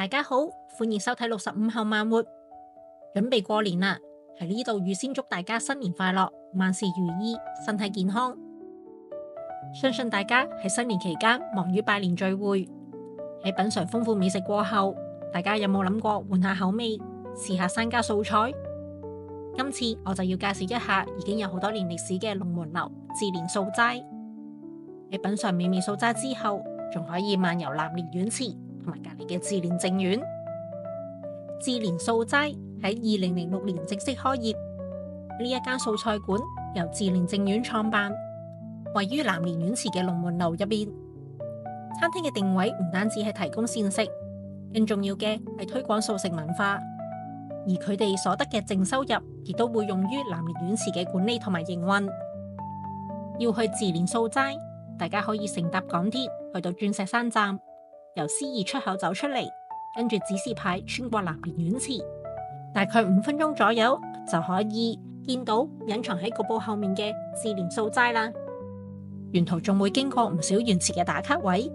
大家好，歡迎收睇65後慢活。準備過年啦，喺呢度預先祝大家新年快樂，萬事如意，身體健康。相信大家喺新年期間忙於拜年聚會，喺品嘗豐富美食過後，大家有冇諗過換下口味，試下山家素菜？今次我就要介紹一下已經有好多年歷史嘅龍門樓志蓮素齋。喺品嘗美味素齋之後，仲可以漫遊南蓮苑池同埋隔籬嘅志蓮淨苑。志蓮素齋喺2006年正式開業，呢一間素菜館由志蓮淨苑創辦，位於南蓮苑池嘅龍門樓入邊。餐廳嘅定位唔單止係提供膳食，更重要嘅係推廣素食文化，而佢哋所得嘅淨收入亦都會用於南蓮苑池嘅管理同埋營運。要去志蓮素齋，大家可以乘搭港鐵去到鑽石山站，由 C2 出口走出嚟，跟住指示牌穿過南蓮苑池，大概5分鐘左右就可以見到隱藏喺局部後面嘅志蓮素齋啦。沿途仲會經過唔少原池嘅打卡位，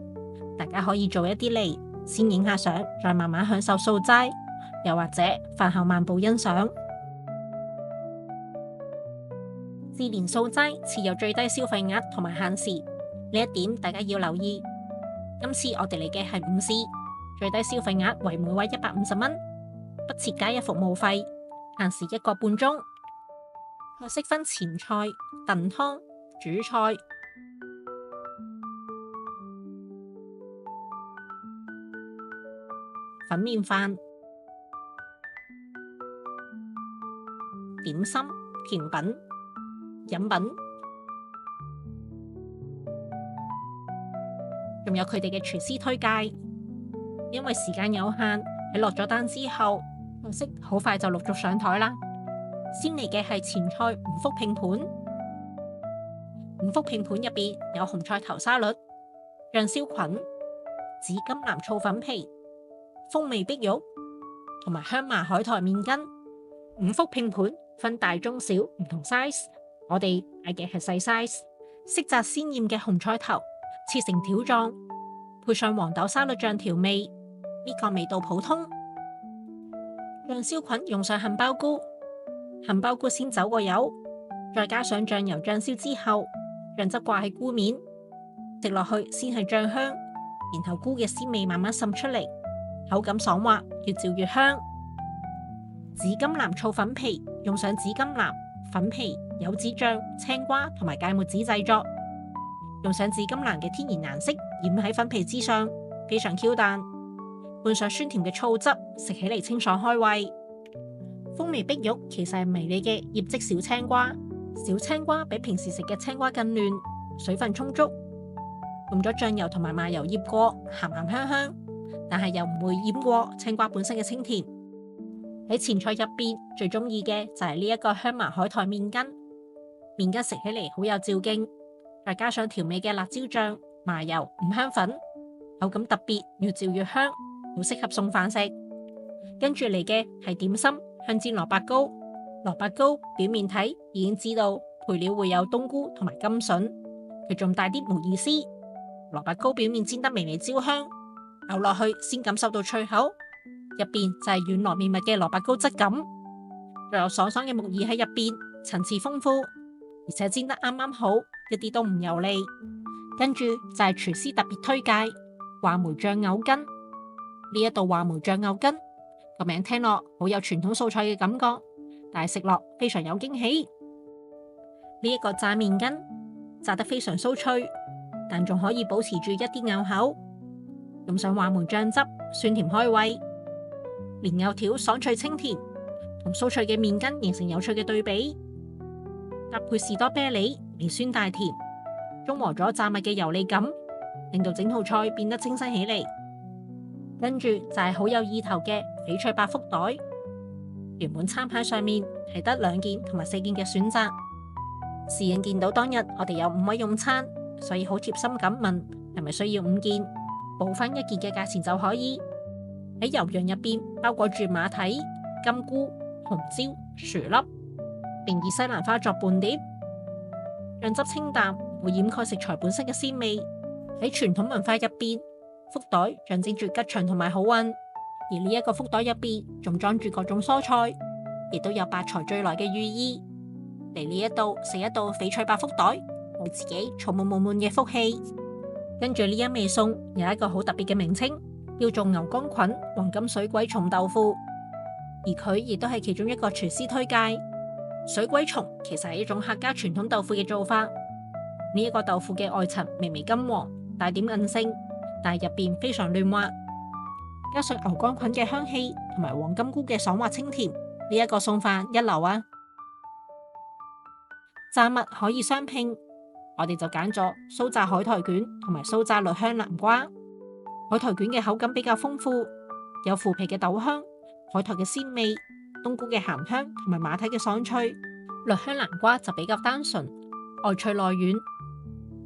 大家可以做一啲嚟，先影下相，再慢慢享受素齋，又或者飯後漫步欣賞。志蓮素齋設有最低消費額同埋限時，呢一點大家要留意。今次我哋嚟嘅係午市，最低消費額為每位150蚊，不設加一服務費，限時1個半鐘。菜式分前菜、燉湯、主菜。粉麵飯、點心、甜品、飲品，仲有佢哋嘅廚師推介。因為時間有限，喺落咗單之後，菜式好快就陸續上台啦。先嚟嘅係前菜五福拼盤，五福拼盤入邊有紅菜頭沙律、醬燒菌、紫甘藍醋粉皮、風味碧玉同埋香麻海苔麵筋。五福拼盤分大中小唔同 size， 我哋嗌嘅係細 size。色澤鮮豔嘅紅菜頭切成條狀，配上黃豆沙律醬調味，呢個味道普通。醬燒菌用上杏鮑菇，杏鮑菇先走過油，再加上醬油醬燒之後，醬汁掛喺菇面，食落去先係醬香，然後菇嘅鮮味慢慢滲出嚟，口感爽滑，越嚼越香。紫甘藍醋粉皮用上紫甘藍、粉皮、柚子醬、青瓜同埋芥末子製作，用上紫甘藍嘅天然顏色染喺粉皮之上，非常 Q 彈。拌上酸甜嘅醋汁，食起嚟清爽開胃。風味碧玉其實係迷你嘅醃漬小青瓜，小青瓜比平時食嘅青瓜更嫩，水分充足，用咗醬油同埋麻油醃過，鹹鹹香香，但係又唔會淹過青瓜本身嘅清甜。喺前菜入邊最中意嘅就係呢一個香麻海苔麵筋，麵筋食起嚟好有嚼勁，再加上調味嘅辣椒醬、麻油、五香粉，口感特別，越嚼越香，好適合送飯食。跟住嚟嘅係點心香煎蘿蔔糕，蘿蔔糕表面睇已經知道配料會有冬菇同埋甘筍，佢仲帶啲毛意思。蘿蔔糕表面煎得微微焦香，咬落去先感受到脆口，入邊就係軟糯綿密嘅蘿蔔糕質感，仲有爽爽嘅木耳喺入邊，層次豐富，而且煎得啱啱好，一啲都唔油膩。跟住就係廚師特別推介話梅醬藕筋，呢一道話梅醬藕筋個名聽落好有傳統素菜嘅感覺，但係食落非常有驚喜。呢一個炸麵筋炸得非常酥脆，但仲可以保持住一啲咬口，用上話梅醬汁，酸甜開胃。蓮藕條爽脆清甜，同酥脆嘅麵筋形成有趣嘅對比，搭配士多啤梨，微酸帶甜，中和咗炸物嘅油膩感，令到整套菜變得清新起嚟。跟住就係好有意頭嘅翡翠百福袋，原本餐牌上面係得2件同埋4件嘅選擇，侍應見到當日我哋有5位用餐，所以好貼心咁問係咪需要5件，補翻1件嘅價錢就可以。喺油羊入邊包裹住馬蹄、金菇、紅椒、薯粒，並以西蘭花作伴碟，醬汁清淡，會掩蓋食材本身嘅鮮味。喺傳統文化入邊，福袋象徵住吉祥同埋好運，而呢一個福袋入邊仲裝住各種蔬菜，亦都有百財聚來嘅寓意。嚟呢一度食一道翡翠百福袋，為自己儲滿滿滿嘅福氣。跟住呢一味餸有一個好特別嘅名稱，叫做牛肝菌黃金水鬼蟲豆腐，而佢亦都係其中一個廚師推介。水鬼蟲其實係一種客家傳統豆腐嘅做法。呢一個豆腐嘅外層微微金黃，帶點韌性，但係入邊非常嫩滑，加上牛肝菌嘅香氣同埋黃金菇嘅爽滑清甜，呢一個餸法一流啊！炸物可以雙拼，我哋就揀咗酥炸海苔卷同埋酥炸栗香南瓜。海苔卷嘅口感比較豐富，有腐皮嘅豆香、海苔嘅鮮味、冬菇嘅鹹香同埋馬蹄嘅爽脆。栗香南瓜就比較單純，外脆內軟。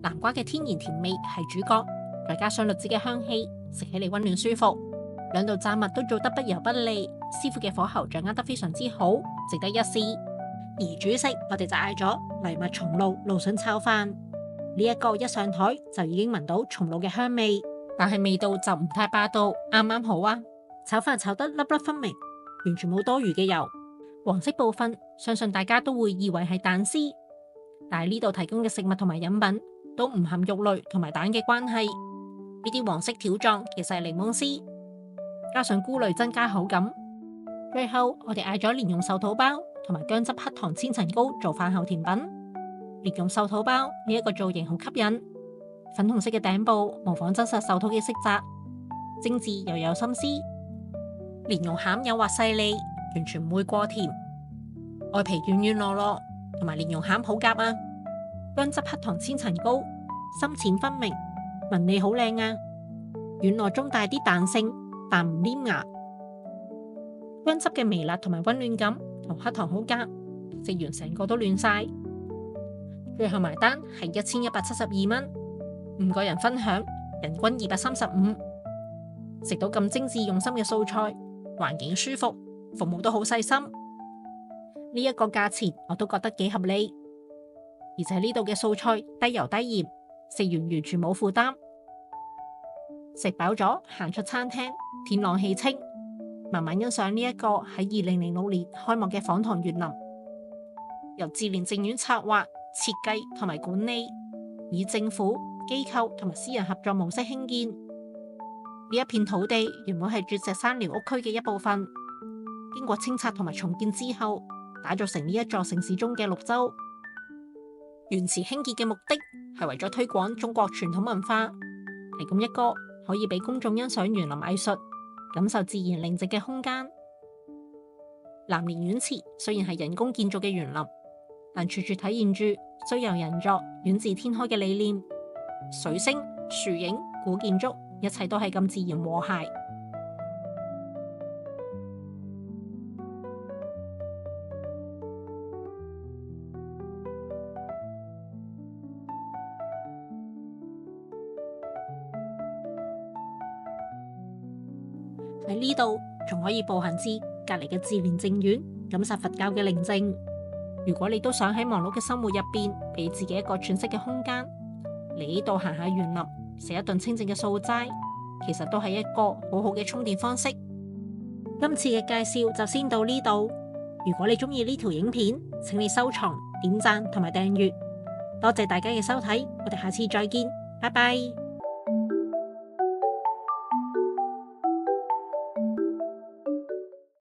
南瓜嘅天然甜味係主角，再加上栗子嘅香氣，食起嚟溫暖舒服。兩道炸物都做得不油不膩，師傅嘅火候掌握得非常之好，值得一試。而主食我哋就嗌咗藜麥松露蘆筍炒飯，呢一個一上台就已經聞到松露嘅香味，但係味道就唔太霸道，啱啱好啊！炒飯炒得粒粒分明，完全冇多餘嘅油。黃色部分相信大家都會以為係蛋絲，但係呢度提供嘅食物同埋飲品都唔含肉類同埋蛋嘅關係。呢啲黃色條狀其實係檸檬絲，加上菇類增加口感。最後我哋嗌咗蓮蓉壽桃包同埋薑汁黑糖千層糕做飯後甜品。蓮蓉壽桃包呢一個造型好吸引，粉紅色嘅頂部模仿真實壽桃嘅色澤，精緻又有心思。蓮蓉餡幼滑細膩，完全唔會過甜，外皮軟軟糯糯，同埋蓮蓉餡好夾啊！薑汁黑糖千層糕深淺分明，紋理好靚啊！軟糯中帶啲彈性，但唔黏牙。薑汁嘅微辣同埋溫暖感同黑糖好夾，食完成個都暖晒。最後埋單係1172蚊，5個人分享，人均235。食到咁精緻用心嘅素菜，環境舒服，服務都好細心，呢一個價錢我都覺得幾合理。而且呢度嘅素菜低油低鹽，食完完全冇負擔。食飽咗行出餐廳，天朗氣清，慢慢欣賞呢一個喺2006年開幕嘅訪唐園林，由志蓮淨苑策劃、設計同埋管理，以政府、機構同埋私人合作模式興建。呢一片土地原本係鑽石山寮屋區嘅一部分，經過清拆同埋重建之後，打造成呢一座城市中嘅綠洲。原址興建嘅目的係為咗推廣中國傳統文化，提供一個可以俾公眾欣賞園林藝術、感受自然寧靜嘅空間。南蓮園池雖然係人工建造嘅園林，但處處體現住雖由人作，遠自天開嘅理念。水聲、樹影、古建築，一切都係咁自然和諧。喺呢度仲可以步行至隔籬嘅志蓮淨苑，感受佛教嘅寧靜。如果你都想喺忙碌嘅生活入邊，俾自己一個喘息嘅空間，嚟呢度行下園林，食一頓清靜嘅素齋，其實都係一個好好嘅充電方式。今次嘅介紹就先到呢度。如果你中意呢條影片，請你收藏、點讚同埋訂閱。多謝大家嘅收睇，我哋下次再見，拜拜。